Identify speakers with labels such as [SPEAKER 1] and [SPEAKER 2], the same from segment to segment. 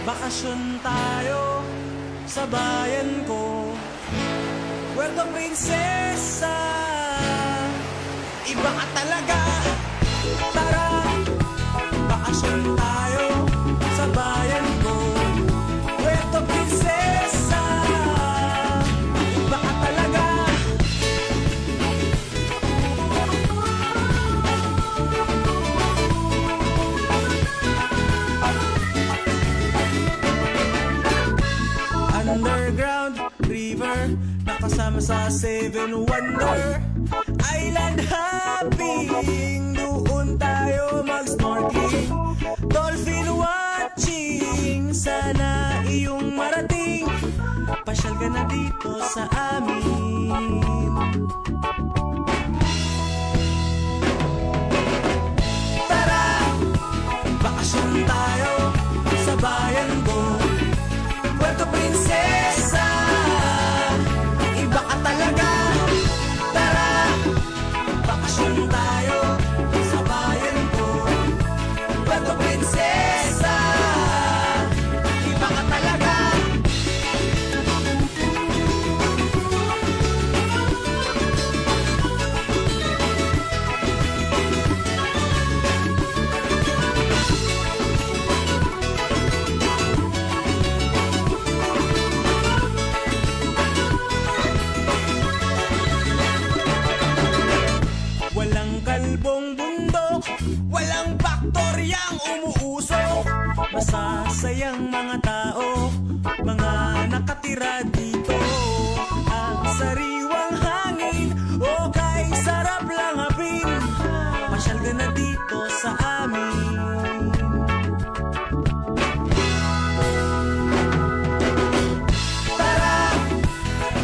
[SPEAKER 1] Bakasyon tayo sa bayan ko, Puerto Princesa. Iba ka talaga. Tara, bakasyon tayo sa bayan ko, Puerto Princesa. Iba ka talaga. Underground river, nakasama sa Seven Wonder Island hopping. Doon tayo mag-snorkeling, dolphin watching. Sana iyong marating, pasyal ka na dito sa amin. Tara, bakasyon tayo sa bayan ko, Puerto Princesa. Iba ka talaga. Tara, bakasyon tayo sa bayan ko, Puerto Princesa. Iba ka talaga. Kalbong bundok, walang baktoryang umuusok. Masasayang mga tao, mga nakatira dito. Ang sariwang hangin, okay, sarap lang hapin. Pasyal ka na dito sa amin. Tara,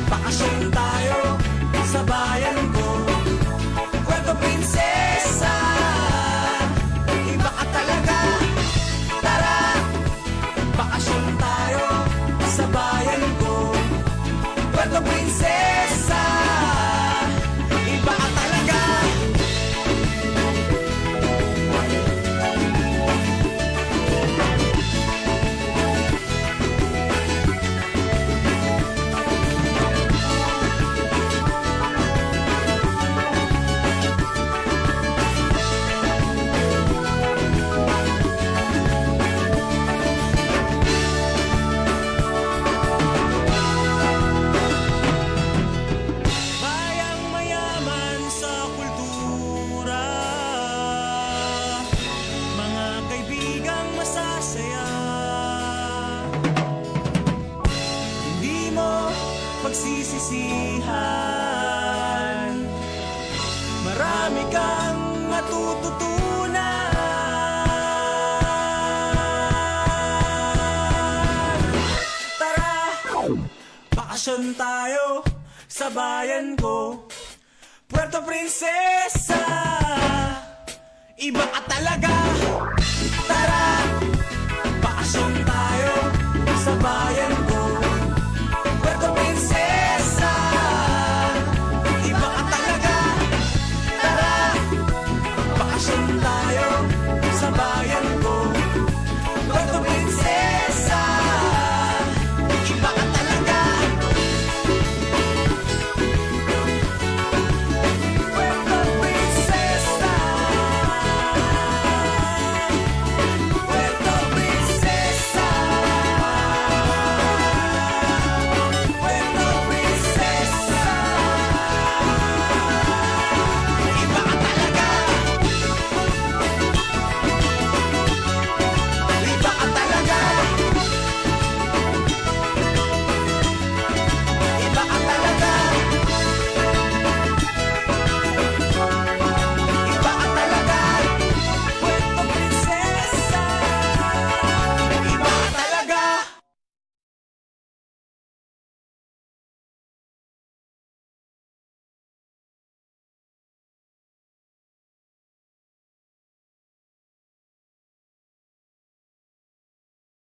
[SPEAKER 1] bakasyon tayo sa bayan ko, Puerto Princesa. Iba ka talaga. Tara, bakasyon tayo sa bayan ko, Puerto Princesa. Iba ka talaga. Pagsisisihan, marami kang matututunan. Tara, bakasyon tayo sa bayan ko, Puerto Princesa. Iba ka talaga.